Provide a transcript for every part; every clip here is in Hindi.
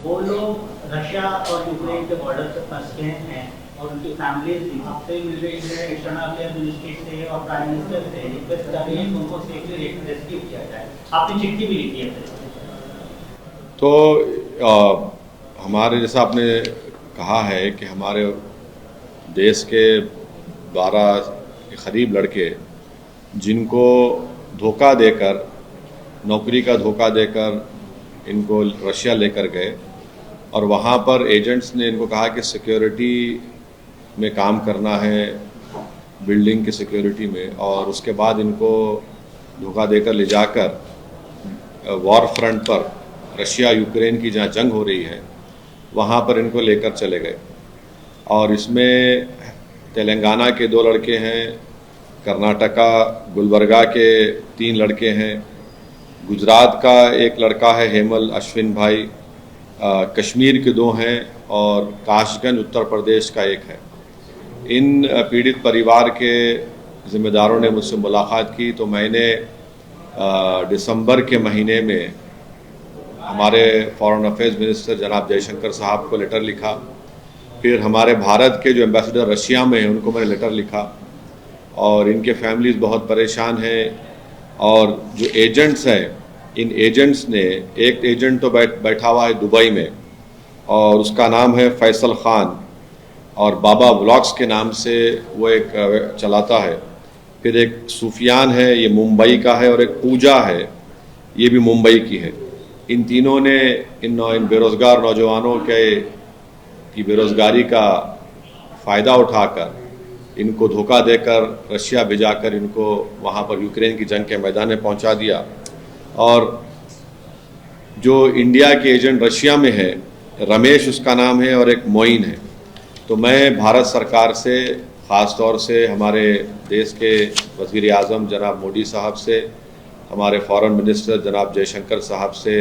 वो लोग रशिया और यूक्रेन के बॉर्डर पे फंस गए हैं और उनकी फैमिलीज हमसे मिल रही है एक्सटर्नल अफेयर मिनिस्ट्री से और प्राइम मिनिस्टर से रिक्वेस्ट कर रही है कि उनको सेफली रेस्क्यू किया जाए। आपने चिट्ठी भी लिखी है। तो हमारे जैसा आपने कहा है कि हमारे देश के 12 के करीब लड़के जिनको धोखा देकर, नौकरी का धोखा देकर इनको रशिया लेकर गए और वहाँ पर एजेंट्स ने इनको कहा कि सिक्योरिटी में काम करना है, बिल्डिंग की सिक्योरिटी में, और उसके बाद इनको धोखा देकर ले जाकर वॉर फ्रंट पर रशिया यूक्रेन की जहाँ जंग हो रही है वहाँ पर इनको लेकर चले गए। और इसमें तेलंगाना के 2 लड़के हैं, कर्नाटका गुलबर्गा के 3 लड़के हैं, गुजरात का एक लड़का है हेमल अश्विन भाई, कश्मीर के 2 हैं और काशगंज उत्तर प्रदेश का एक है। इन पीड़ित परिवार के ज़िम्मेदारों ने मुझसे मुलाकात की तो मैंने दिसंबर के महीने में हमारे फॉरेन अफेयर्स मिनिस्टर जनाब जयशंकर साहब को लेटर लिखा। फिर हमारे भारत के जो एम्बेसडर रशिया में हैं उनको मैंने लेटर लिखा और इनके फैमिलीज़ बहुत परेशान हैं। और जो एजेंट्स हैं, इन एजेंट्स ने, एक एजेंट तो बैठा हुआ है दुबई में और उसका नाम है फैसल ख़ान और बाबा व्लॉग्स के नाम से वो एक चलाता है। फिर एक सूफियान है, ये मुंबई का है, और एक पूजा है, ये भी मुंबई की है। इन तीनों ने इन बेरोज़गार नौजवानों की बेरोज़गारी का फ़ायदा उठाकर इनको धोखा देकर रशिया भिजाकर इनको वहाँ पर यूक्रेन की जंग के मैदान में पहुँचा दिया। और जो इंडिया के एजेंट रशिया में है, रमेश उसका नाम है, और एक मोइन है। तो मैं भारत सरकार से, ख़ास तौर से हमारे देश के वज़ीर आज़म जनाब मोदी साहब से, हमारे फॉरेन मिनिस्टर जनाब जयशंकर साहब से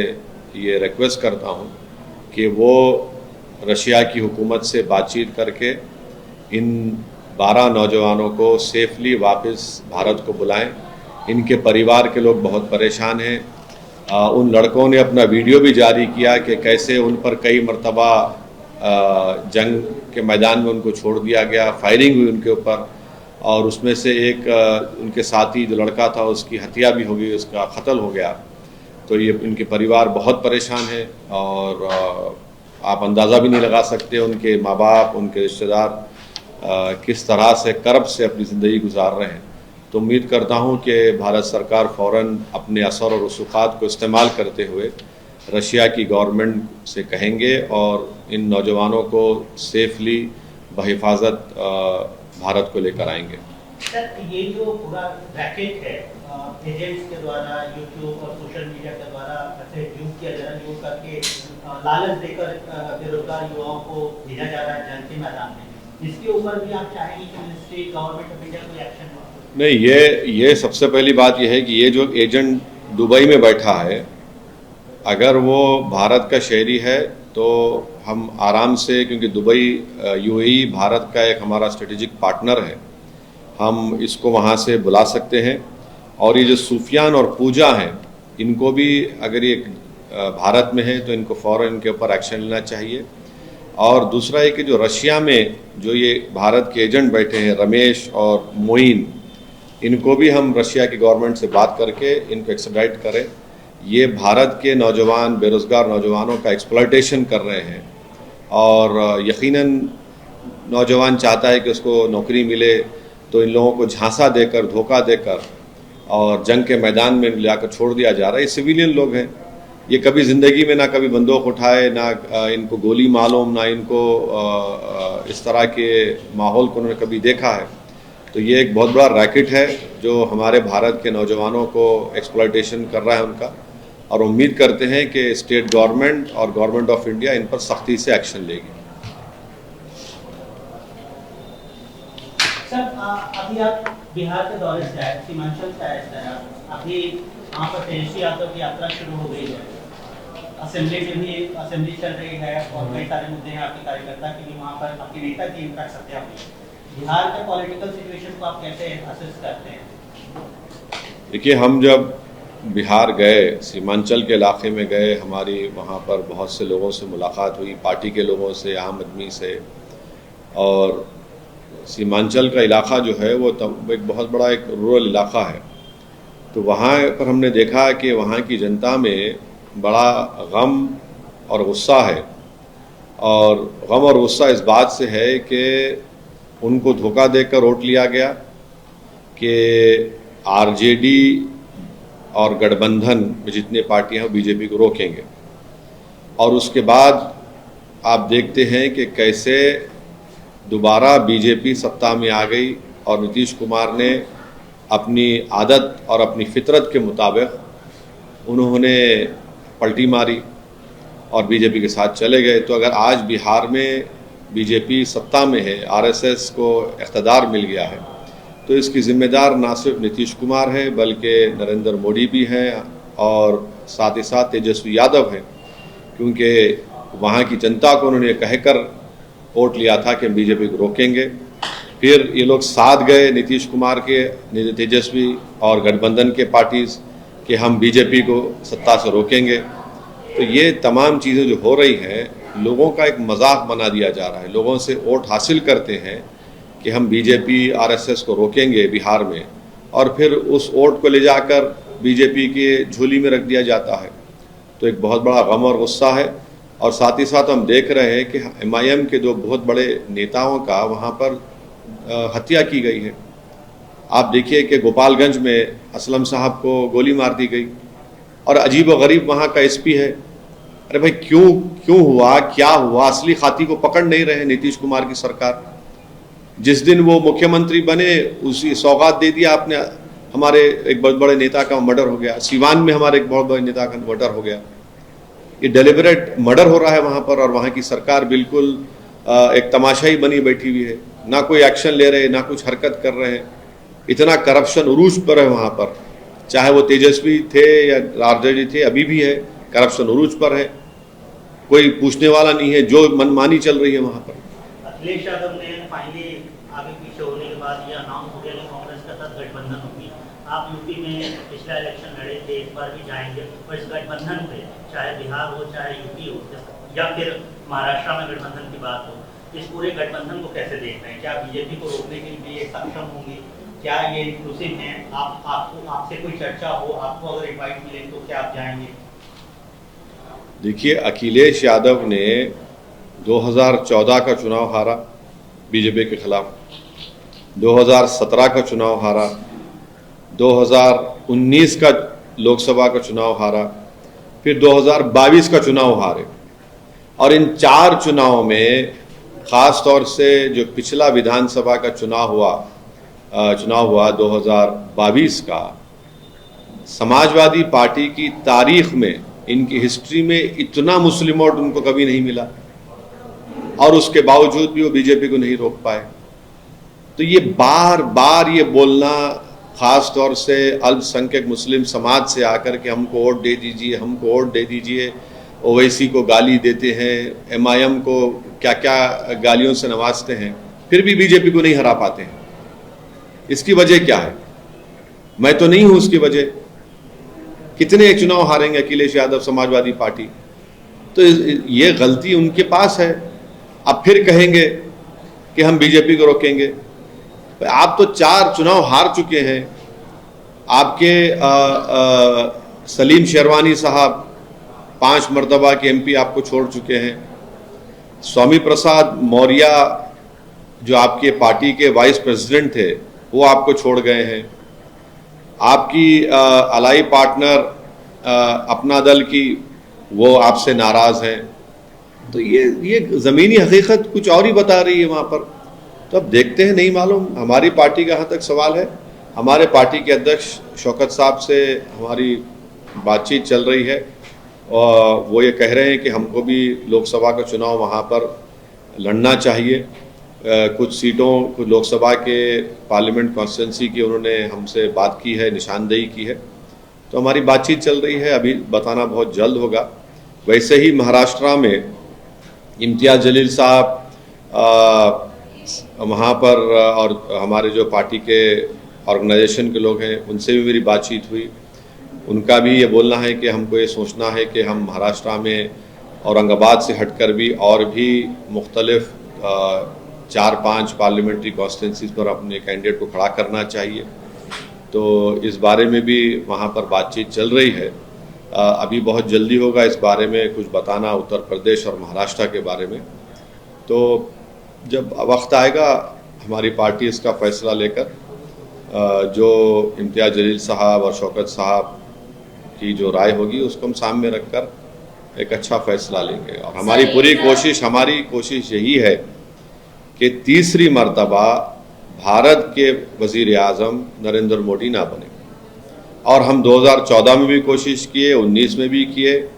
ये रिक्वेस्ट करता हूँ कि वो रशिया की हुकूमत से बातचीत करके इन 12 नौजवानों को सेफली वापस भारत को बुलाएं। इनके परिवार के लोग बहुत परेशान हैं। उन लड़कों ने अपना वीडियो भी जारी किया कि कैसे उन पर कई मरतबा जंग के मैदान में उनको छोड़ दिया गया, फायरिंग हुई उनके ऊपर, और उसमें से एक उनके साथी जो लड़का था उसकी हत्या भी हो गई, उसका कत्ल हो गया। तो ये इनके परिवार बहुत परेशान है और आप अंदाज़ा भी नहीं लगा सकते उनके माँ बाप, उनके रिश्तेदार किस तरह से कर्ब से अपनी ज़िंदगी गुजार रहे हैं। तो उम्मीद करता हूँ कि भारत सरकार फ़ौरन अपने असर और रसूख़ात को इस्तेमाल करते हुए रशिया की गवर्नमेंट से कहेंगे और इन नौजवानों को सेफली बहिफाजत भारत को लेकर आएंगे। सर, ये जो पूरा रैकेट है एजेंट्स के द्वारा यूट्यूब और सोशल मीडिया के द्वारा ऐसे यूज किया जा रहा है, यूज करके लालच देकर बेरोजगार युवाओं को भेजा जा रहा है जंग के मैदान में, इसके ऊपर भी आप चाहेंगे कि मिनिस्ट्री गवर्नमेंट ऑफ इंडिया कोई एक्शन हो? नहीं, ये सबसे पहली बात यह है कि ये जो एजेंट दुबई में बैठा है, अगर वो भारत का शहरी है तो हम आराम से, क्योंकि दुबई यूएई भारत का एक हमारा स्ट्रेटेजिक पार्टनर है, हम इसको वहाँ से बुला सकते हैं। और ये जो सूफियान और पूजा हैं, इनको भी अगर ये भारत में है तो इनको फ़ौरन इनके ऊपर एक्शन लेना चाहिए। और दूसरा है कि जो रशिया में जो ये भारत के एजेंट बैठे हैं रमेश और मोइन, इनको भी हम रशिया की गवर्नमेंट से बात करके इनको एक्सट्राडिट करें। ये भारत के नौजवान, बेरोज़गार नौजवानों का एक्सप्लॉयटेशन कर रहे हैं और यकीनन नौजवान चाहता है कि उसको नौकरी मिले, तो इन लोगों को झांसा देकर, धोखा देकर और जंग के मैदान में लाकर छोड़ दिया जा रहा है। ये सिविलियन लोग हैं, ये कभी ज़िंदगी में ना कभी बंदूक उठाए, ना इनको गोली मालूम, ना इनको इस तरह के माहौल को उन्होंने कभी देखा है। तो ये एक बहुत बड़ा रैकेट है जो हमारे भारत के नौजवानों को एक्सप्लॉयटेशन कर रहा है उनका, और उम्मीद करते हैं कि स्टेट गवर्नमेंट और गवर्नमेंट ऑफ इंडिया इन पर सख्ती से एक्शन लेगी। सर, अभी आप बिहार के दौरे से आए, सीमांचल से आए सर, अभी वहाँ पर तेजस्वी यादव की यात्रा शुरू हो गई है, असेंबली में भी असेंबली चल रही है और कई सारे मुद्दे हैं आपके कार्यकर्ता के लिए, वहाँ पर आपकी नेता की इनफैक्ट हत्या हुई। बिहार के पॉलिटिकल सिचुएशन को आप कैसे असेस करते हैं? देखिए, हम जब बिहार गए, सीमांचल के इलाके में गए, हमारी वहाँ पर बहुत से लोगों से मुलाकात हुई, पार्टी के लोगों से, आम आदमी से। और सीमांचल का इलाका जो है वो एक बहुत बड़ा एक रूरल इलाका है, तो वहाँ पर हमने देखा कि वहाँ की जनता में बड़ा गम और गुस्सा है। और गम और गुस्सा इस बात से है कि उनको धोखा देकर वोट लिया गया कि आरजेडी और गठबंधन में जितने पार्टियां हैं बीजेपी को रोकेंगे। और उसके बाद आप देखते हैं कि कैसे दोबारा बीजेपी सत्ता में आ गई और नीतीश कुमार ने अपनी आदत और अपनी फितरत के मुताबिक उन्होंने पलटी मारी और बीजेपी के साथ चले गए। तो अगर आज बिहार में बीजेपी सत्ता में है, आरएसएस को इक़्तिदार मिल गया है, तो इसकी ज़िम्मेदार ना सिर्फ नीतीश कुमार है बल्कि नरेंद्र मोदी भी हैं और साथ ही साथ तेजस्वी यादव हैं, क्योंकि वहाँ की जनता को उन्होंने कहकर वोट लिया था कि हम बीजेपी को रोकेंगे। फिर ये लोग साथ गए नीतीश कुमार के, तेजस्वी और गठबंधन के पार्टीज कि हम बीजेपी को सत्ता से रोकेंगे। तो ये तमाम चीज़ें जो हो रही हैं, लोगों का एक मजाक बना दिया जा रहा है। लोगों से वोट हासिल करते हैं कि हम बीजेपी आरएसएस को रोकेंगे बिहार में, और फिर उस वोट को ले जाकर बीजेपी के झोली में रख दिया जाता है। तो एक बहुत बड़ा गम और गुस्सा है। और साथ ही साथ हम देख रहे हैं कि एमआईएम के दो बहुत बड़े नेताओं का वहाँ पर हत्या की गई है। आप देखिए कि गोपालगंज में असलम साहब को गोली मार दी गई और अजीब व गरीब वहाँ का एसपी है। अरे भाई क्यों हुआ, क्या हुआ? असली खाती को पकड़ नहीं रहे नीतीश कुमार की सरकार। जिस दिन वो मुख्यमंत्री बने उसी सौगात दे दिया आपने, हमारे एक बहुत बड़े नेता का मर्डर हो गया। सिवान में हमारे एक बहुत बड़े नेता का मर्डर हो गया। ये डेलिबरेट मर्डर हो रहा है वहाँ पर, और वहाँ की सरकार बिल्कुल एक तमाशाई बनी बैठी हुई है। ना कोई एक्शन ले रहे, ना कुछ हरकत कर रहे हैं। इतना करप्शन उरूज पर है वहाँ पर, चाहे वो तेजस्वी थे या आरजेडी थे, अभी भी है। करप्शन उरूज पर है, कोई पूछने वाला नहीं है, जो मनमानी चल रही है वहाँ पर। अखिलेश यादव ने फाइनली आगे पीछे होने के बाद ये अनाउंस हो गया कि कांग्रेस के साथ गठबंधन होगी। आप यूपी में पिछला इलेक्शन लड़े थे, इस बार भी जाएंगे, और इस गठबंधन पे चाहे बिहार हो चाहे यूपी हो या फिर महाराष्ट्र में गठबंधन की बात हो, इस पूरे गठबंधन को कैसे देख रहे हैं? क्या बीजेपी को रोकने के लिए सक्षम होंगे? क्या ये इंक्लूसिव है? आपसे कोई चर्चा हो, आपको अगर इनवाइट मिले तो क्या आप जाएंगे? देखिए, अखिलेश यादव ने 2014 का चुनाव हारा बीजेपी के खिलाफ, 2017 का चुनाव हारा, 2019 का लोकसभा का चुनाव हारा, फिर 2022 का चुनाव हारे। और इन 4 चुनाव में ख़ास तौर से जो पिछला विधानसभा का चुनाव हुआ 2022 का, समाजवादी पार्टी की तारीख में, इनकी हिस्ट्री में इतना मुस्लिम वोट उनको कभी नहीं मिला, और उसके बावजूद भी वो बीजेपी को नहीं रोक पाए। तो ये बार बार ये बोलना, ख़ास तौर से अल्पसंख्यक मुस्लिम समाज से आकर के हमको वोट दे दीजिए, हमको वोट दे दीजिए, ओवैसी को गाली देते हैं, एमआईएम को क्या क्या गालियों से नवाजते हैं, फिर भी बीजेपी को नहीं हरा पाते हैं। इसकी वजह क्या है? मैं तो नहीं हूं उसकी वजह। कितने चुनाव हारेंगे अखिलेश यादव समाजवादी पार्टी? तो ये गलती उनके पास है। अब फिर कहेंगे कि हम बीजेपी को रोकेंगे। आप तो 4 चुनाव हार चुके हैं। आपके सलीम शेरवानी साहब 5 मरतबा के एमपी आपको छोड़ चुके हैं। स्वामी प्रसाद मौर्य जो आपके पार्टी के वाइस प्रेसिडेंट थे, वो आपको छोड़ गए हैं। आपकी अलाई पार्टनर अपना दल की, वो आपसे नाराज़ हैं। तो ये ज़मीनी हकीकत कुछ और ही बता रही है वहाँ पर। तो अब देखते हैं, नहीं मालूम। हमारी पार्टी का यहाँ तक सवाल है। हमारे पार्टी के अध्यक्ष शौकत साहब से हमारी बातचीत चल रही है, और वो ये कह रहे हैं कि हमको भी लोकसभा का चुनाव वहाँ पर लड़ना चाहिए। कुछ सीटों, कुछ लोकसभा के पार्लियामेंट कॉन्स्टिट्यूंसी की उन्होंने हमसे बात की है, निशानदेही की है। तो हमारी बातचीत चल रही है, अभी बताना बहुत जल्द होगा। वैसे ही महाराष्ट्र में इम्तियाज़ जलील साहब वहाँ पर, और हमारे जो पार्टी के ऑर्गेनाइजेशन के लोग हैं, उनसे भी मेरी बातचीत हुई। उनका भी ये बोलना है कि हमको ये सोचना है कि हम महाराष्ट्र में औरंगाबाद से हटकर भी और भी मुख्तलिफ 4-5 पार्लियामेंट्री कॉन्स्टिट्यूंसीज पर अपने कैंडिडेट को खड़ा करना चाहिए। तो इस बारे में भी वहाँ पर बातचीत चल रही है। अभी बहुत जल्दी होगा इस बारे में कुछ बताना उत्तर प्रदेश और महाराष्ट्र के बारे में। तो जब वक्त आएगा हमारी पार्टी इसका फैसला लेकर जो इम्तियाज़ जलील साहब और शौकत साहब की जो राय होगी उसको हम सामने रखकर एक अच्छा फैसला लेंगे। और हमारी कोशिश यही है कि तीसरी मर्तबा भारत के वज़ीर आज़म नरेंद्र मोदी ना बने। और हम 2014 में भी कोशिश किए, 19 में भी किए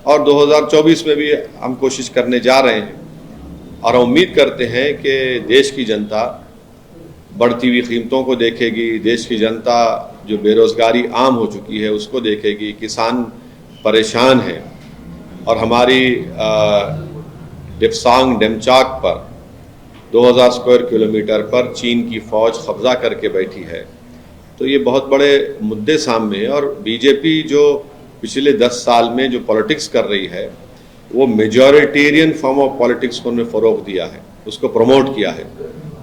और 2024 में भी हम कोशिश करने जा रहे हैं। और हम उम्मीद करते हैं कि देश की जनता बढ़ती हुई कीमतों को देखेगी, देश की जनता जो बेरोज़गारी आम हो चुकी है उसको देखेगी, किसान परेशान हैं और हमारी डिप्सांग डेमचाक पर 2000 स्क्वायर किलोमीटर पर चीन की फ़ौज कब्जा करके बैठी है। तो ये बहुत बड़े मुद्दे सामने हैं। और बीजेपी जो पिछले 10 साल में जो पॉलिटिक्स कर रही है वो मेजॉरिटेरियन फॉर्म ऑफ पॉलिटिक्स को उन्होंने फ़रोग़ दिया है, उसको प्रमोट किया है।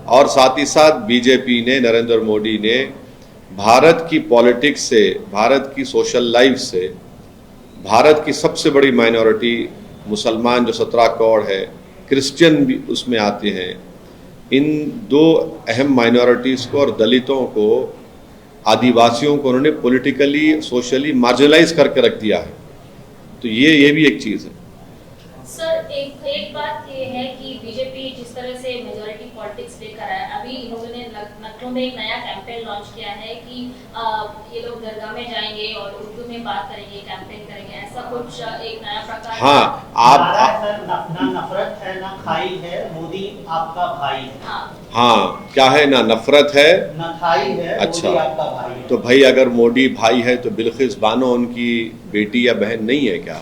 और साथ ही साथ बीजेपी ने, नरेंद्र मोदी ने भारत की पॉलिटिक्स से, भारत की सोशल लाइफ से, भारत की सबसे बड़ी माइनॉरिटी मुसलमान जो 17 करोड़ है, क्रिश्चियन भी उसमें आते हैं, इन दो अहम माइनॉरिटीज़ को और दलितों को, आदिवासियों को उन्होंने पॉलिटिकली सोशली मार्जिनलाइज करके रख दिया है। तो ये भी एक चीज़ है। सर एक बात ये है कि बीजेपी जिस तरह से मेजॉरिटी पॉलिटिक्स लेकर आया, अभी इन्होंने लखनऊ में एक नया कैंपेन लॉन्च किया है कि ये लोग दरगाह में जाएंगे और उर्दू में बात करेंगे, कैंपेन करेंगे, ऐसा कुछ एक नया प्रकार। हाँ, ना नफरत है ना खाई है, मोदी आपका भाई है। हाँ, क्या है, ना नफरत है ना खाई है। अच्छा, मोदी आपका भाई है। तो भाई अगर मोदी भाई है तो बिल्किस बानो उनकी बेटी या बहन नहीं है क्या?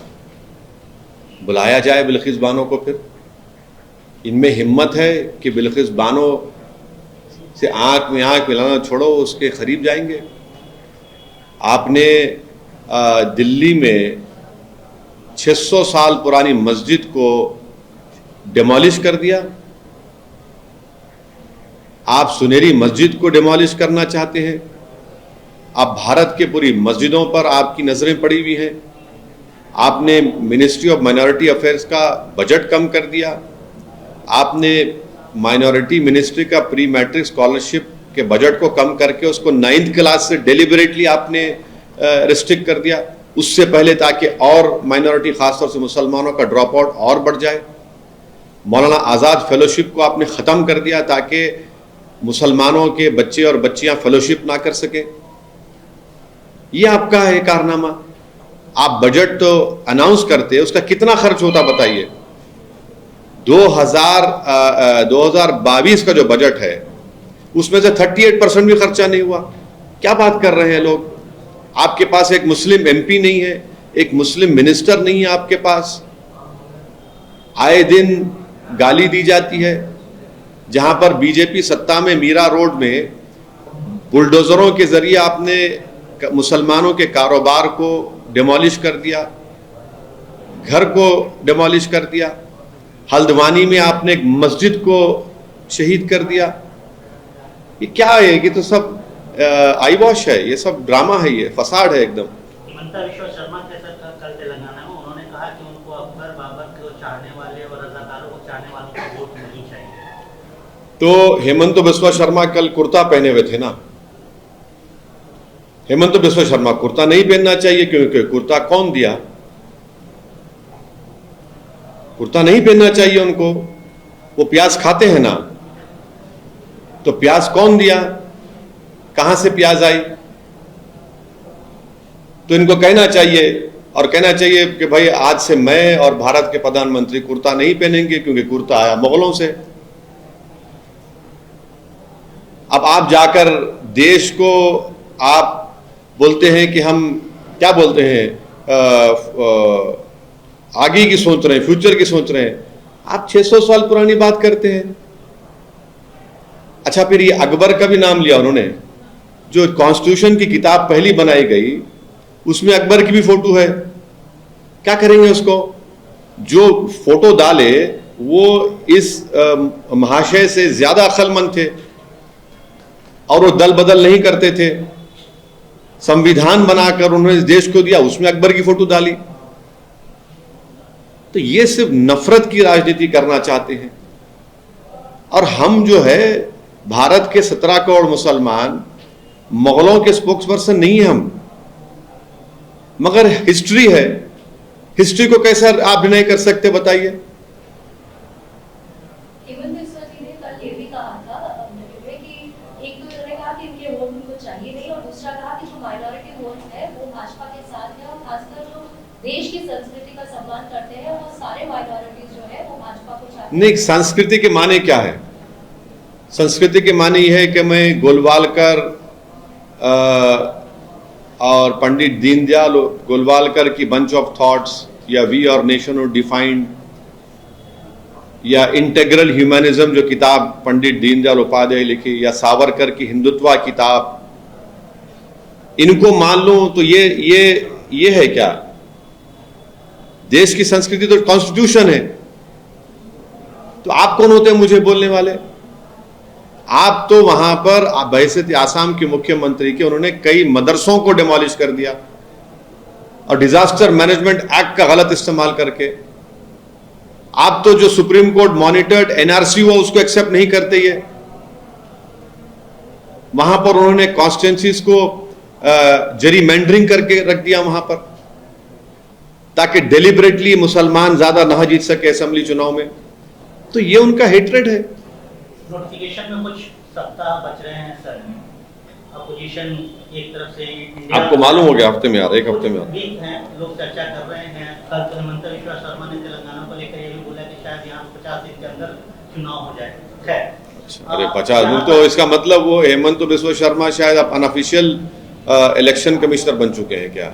बुलाया जाए बिल्किस बानो को। फिर इनमें हिम्मत है कि बिल्किस बानो से आंख में आंख मिलाना छोड़ो, उसके करीब जाएंगे। आपने दिल्ली में 600 साल पुरानी मस्जिद को डिमोलिश कर दिया। आप सुनहरी मस्जिद को डिमोलिश करना चाहते हैं। आप भारत के पूरी मस्जिदों पर आपकी नजरें पड़ी हुई हैं। आपने मिनिस्ट्री ऑफ माइनॉरिटी अफेयर्स का बजट कम कर दिया। आपने माइनॉरिटी मिनिस्ट्री का प्री मैट्रिक स्कॉलरशिप के बजट को कम करके उसको 9th क्लास से डेलिबरेटली आपने रिस्ट्रिक्ट कर दिया, उससे पहले ताकि और माइनॉरिटी खासतौर से मुसलमानों का ड्रॉप आउट और बढ़ जाए। मौलाना आज़ाद फेलोशिप को आपने ख़त्म कर दिया ताकि मुसलमानों के बच्चे और बच्चियां फेलोशिप ना कर सके। ये आपका है कारनामा। आप बजट तो अनाउंस करते हैं, उसका कितना खर्च होता बताइए। 2022 का जो बजट है उसमें से 38% भी खर्चा नहीं हुआ। क्या बात कर रहे हैं लोग? आपके पास एक मुस्लिम MP नहीं है, एक मुस्लिम मिनिस्टर नहीं है आपके पास। आए दिन गाली दी जाती है। जहां पर बीजेपी सत्ता में मीरा रोड में बुलडोजरों के जरिए आपने मुसलमानों के कारोबार को डिमोलिश कर दिया, घर को डिमोलिश कर दिया। हल्द्वानी में आपने एक मस्जिद को शहीद कर दिया। ये क्या है? ये तो सब आई वॉश है, ये सब ड्रामा है, ये फसाड है एकदम। हिमंता बिस्वा शर्मा के साथ कल तेलंगाना में उन्होंने कहा कि उनको अकबर बाबर को चाहने वाले और रजाकारों को चाहने वालों का वोट नहीं चाहिए। तो हेमंत बिस्वा शर्मा कल कुर्ता पहने हुए थे ना। हेमंत बिस्वा शर्मा कुर्ता नहीं पहनना चाहिए, क्योंकि कुर्ता कौन दिया? कुर्ता नहीं पहनना चाहिए उनको। वो प्याज खाते हैं ना, तो प्याज कौन दिया? कहां से प्याज आई? तो इनको कहना चाहिए, और कहना चाहिए कि भाई आज से मैं और भारत के प्रधानमंत्री कुर्ता नहीं पहनेंगे, क्योंकि कुर्ता आया मुगलों से। अब आप जाकर देश को आप बोलते हैं कि हम क्या बोलते हैं, आगे की सोच रहे हैं, फ्यूचर की सोच रहे हैं। आप 600 साल पुरानी बात करते हैं। अच्छा, फिर ये अकबर का भी नाम लिया उन्होंने। जो कॉन्स्टिट्यूशन की किताब पहली बनाई गई उसमें अकबर की भी फोटो है, क्या करेंगे उसको? जो फोटो डाले वो इस महाशय से ज्यादा अक्लमंद थे और वो दल बदल नहीं करते थे। संविधान बनाकर उन्होंने इस देश को दिया, उसमें अकबर की फोटो डाली। तो ये सिर्फ नफरत की राजनीति करना चाहते हैं। और हम जो है भारत के 17 करोड़ मुसलमान मुगलों के स्पोक्स पर्सन नहीं है हम, मगर हिस्ट्री है, हिस्ट्री को कैसे आप डिनाई कर सकते बताइए? ने कल ये भी कहा था कि एक तो इन्होंने कहा कि इनके वोट उनको चाहिए नहीं, और दूसरा कहा कि जो माइनॉरिटी वोट है वो भाजपा के साथ है, और खासकर जो देश की संस्कृति का सम्मान करते हैं वो सारे माइनॉरिटीज जो है वो भाजपा को चाहते हैं। नहीं, संस्कृति के माने क्या है? संस्कृति के माने यह है कि मैं गोलवालकर और पंडित दीनदयाल गोलवालकर की बंच ऑफ थॉट्स, या वी और नेशन और डिफाइंड, या इंटेग्रल ह्यूमैनिज्म जो किताब पंडित दीनदयाल उपाध्याय लिखी, या सावरकर की हिंदुत्व किताब, इनको मान लो तो ये है क्या? देश की संस्कृति तो कॉन्स्टिट्यूशन है। तो आप कौन होते हैं मुझे बोलने वाले? आप तो वहां पर बहैसियत आसाम के मुख्यमंत्री के उन्होंने कई मदरसों को डिमोलिश कर दिया, और डिजास्टर मैनेजमेंट एक्ट का गलत इस्तेमाल करके। आप तो जो सुप्रीम कोर्ट मॉनिटर्ड एनआरसी हुआ उसको एक्सेप्ट नहीं करते। ये वहां पर उन्होंने कॉन्स्टिट्यूंसीज को जरीमेंडरिंग करके रख दिया वहां पर, ताकि डेलिबरेटली मुसलमान ज्यादा ना जीत सके असेंबली चुनाव में। तो ये उनका हेट्रेड है। नोटिफिकेशन में कुछ सप्ताह बच रहे हैं सर, अपोजिशन एक तरफ से आपको मालूम हो गया हफ्ते में यार, एक हफ्ते में वीक हैं, लोग चर्चा कर रहे हैं। कल हेमंत विश्वा शर्मा ने तेलंगाना को लेकर ये भी बोला कि शायद यहाँ 50 दिन के अंदर चुनाव हो जाए। खैर, अरे 50 दिन तो इसका मतलब वो हेमंत विश्व शर्मा शायद अनऑफिशियल इलेक्शन कमिश्नर बन चुके हैं क्या?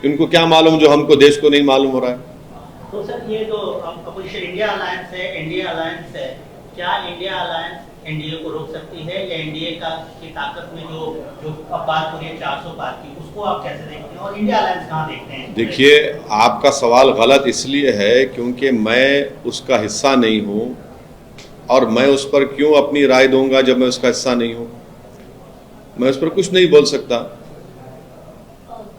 इनको क्या मालूम जो हमको देश को नहीं मालूम हो रहा है? तो सर ये जो अपोजिशन इंडिया अलायंस है, एनडीए अलायंस है, क्या इंडिया अलायंस एनडीए को रोक सकती है, या एनडीए की ताकत में जो अब बात हो रही है 400 पार की, उसको आप कैसे देखते हैं, और इंडिया अलायंस कहाँ देखते हैं? देखिए, आपका सवाल गलत इसलिए है क्योंकि मैं उसका हिस्सा नहीं हूं, और मैं उस पर क्यों अपनी राय दूंगा जब मैं उसका हिस्सा नहीं हूं? मैं उस पर कुछ नहीं बोल सकता।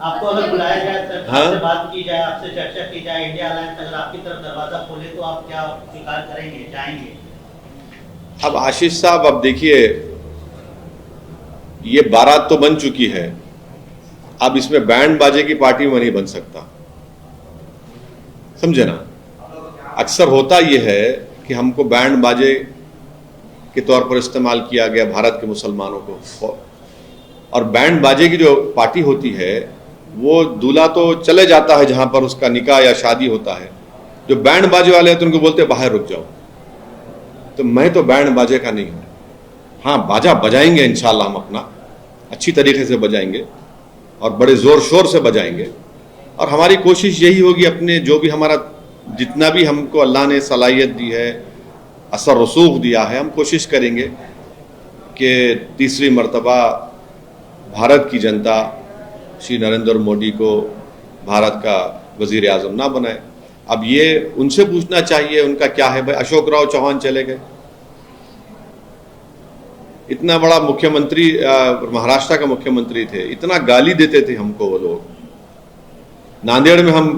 आपको अगर बुलाया जाए सर, हाँ? आपसे बात की जाए, आपसे चर्चा की जाए, इंडिया अलायंस अगर आपकी तरफ दरवाजा खोले तो आप क्या स्वीकार करेंगे, जाएंगे? अब आशीष साहब, अब देखिए, ये बारात तो बन चुकी है, अब इसमें बैंड बाजे की पार्टी में नहीं बन सकता, समझे ना? अक्सर होता यह है कि हमको बैंड बाजे के तौर पर इस्तेमाल किया गया भारत के मुसलमानों को, और बैंड बाजे की जो पार्टी होती है वो दूल्हा तो चले जाता है जहां पर उसका निकाह या शादी होता है, जो बैंड बाजे वाले हैं तो उनको बोलते हैं बाहर रुक जाओ। तो मैं तो बैंड बाजे का नहीं हूं। हाँ, बाजा बजाएंगे इंशाल्लाह, हम अपना अच्छी तरीके से बजाएंगे और बड़े जोर शोर से बजाएंगे, और हमारी कोशिश यही होगी, अपने जो भी हमारा जितना भी हमको अल्लाह ने सलाहियत दी है, असर रसूख दिया है, हम कोशिश करेंगे कि तीसरी मर्तबा भारत की जनता श्री नरेंद्र मोदी को भारत का वजीर आजम ना बनाए। अब ये उनसे पूछना चाहिए उनका क्या है। भाई, अशोक राव चौहान चले गए, इतना बड़ा मुख्यमंत्री, महाराष्ट्र का मुख्यमंत्री थे, इतना गाली देते थे हमको वो लोग। नांदेड़ में हम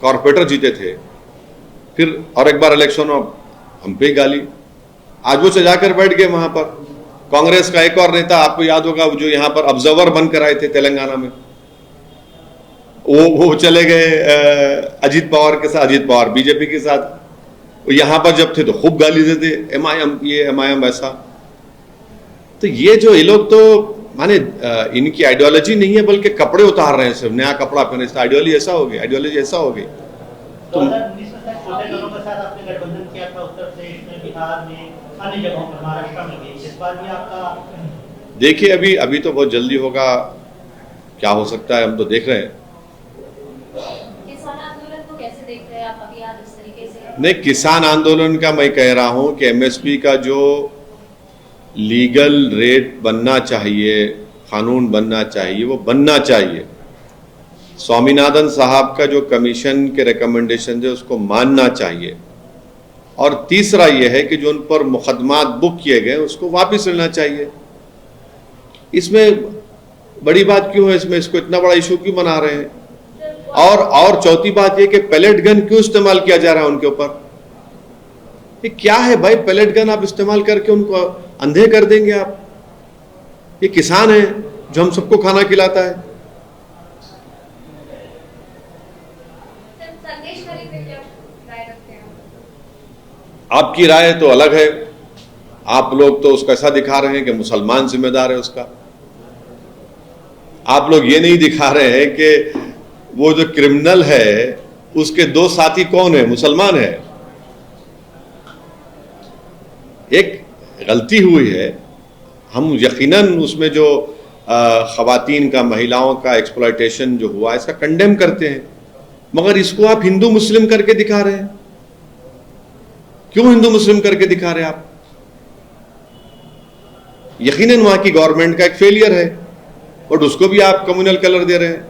कॉर्पोरेटर जीते थे, फिर और एक बार इलेक्शन में हम पे गाली। आज वो जाकर बैठ गए वहां पर। कांग्रेस का एक और नेता, आपको याद होगा, जो यहां पर ऑब्जर्वर बनकर आए थे तेलंगाना में, वो चले गए अजीत पवार के साथ, अजीत पवार बीजेपी के साथ। वो यहां पर जब थे तो खूब गाली देते, एमआईएम ये, एमआईएम ऐसा। तो ये जो ये लोग तो माने इनकी आइडियोलॉजी नहीं है, बल्कि कपड़े उतार रहे हैं, सिर्फ नया कपड़ा पहने, आइडियोलॉजी ऐसा हो गई, आइडियोलॉजी ऐसा हो गई। तो 2019 में छोटे दलों के साथ आपने गठबंधन किया था, उत्तर प्रदेश में, बिहार में, अन्य जगहों पर, महाराष्ट्र में भी। इस बार भी आपका देखिए, अभी तो बहुत जल्दी होगा, क्या हो सकता है हम तो देख रहे हैं। किसान आंदोलन को कैसे देखते हैं आप अभी आज इस तरीके से? नहीं, किसान आंदोलन का मैं कह रहा हूं कि एमएसपी का जो लीगल रेट बनना चाहिए, कानून बनना चाहिए, वो बनना चाहिए। स्वामीनाथन साहब का जो कमीशन के रिकमेंडेशन है उसको मानना चाहिए, और तीसरा यह है कि जो उन पर मुकदमात बुक किए गए उसको वापस लेना चाहिए। इसमें बड़ी बात क्यों है, इसमें इसको इतना बड़ा इशू क्यों बना रहे हैं? और चौथी बात यह कि पैलेट गन क्यों इस्तेमाल किया जा रहा है उनके ऊपर? ये क्या है भाई, पैलेट गन आप इस्तेमाल करके उनको अंधे कर देंगे आप? ये किसान है जो हम सबको खाना खिलाता है। संदेश खरीदने की राय रखते हैं? आपकी राय तो अलग है, आप लोग तो उसको ऐसा दिखा रहे हैं कि मुसलमान जिम्मेदार है उसका। आप लोग ये नहीं दिखा रहे हैं कि वो जो क्रिमिनल है उसके दो साथी कौन है, मुसलमान है। एक गलती हुई है, हम यकीनन उसमें जो खवातीन का, महिलाओं का एक्सप्लॉयटेशन जो हुआ इसका कंडेम करते हैं, मगर इसको आप हिंदू मुस्लिम करके दिखा रहे हैं। क्यों हिंदू मुस्लिम करके दिखा रहे हैं आप? यकीनन वहां की गवर्नमेंट का एक फेलियर है, बट उसको भी आप कम्युनल कलर दे रहे हैं।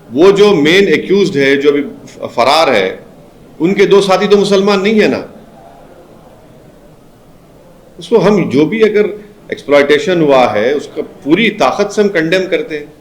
वो जो मेन एक्यूज्ड है, जो अभी फरार है, उनके दो साथी तो मुसलमान नहीं है ना। उसको हम जो भी अगर एक्सप्लॉयटेशन हुआ है उसका पूरी ताकत से हम कंडेम करते हैं।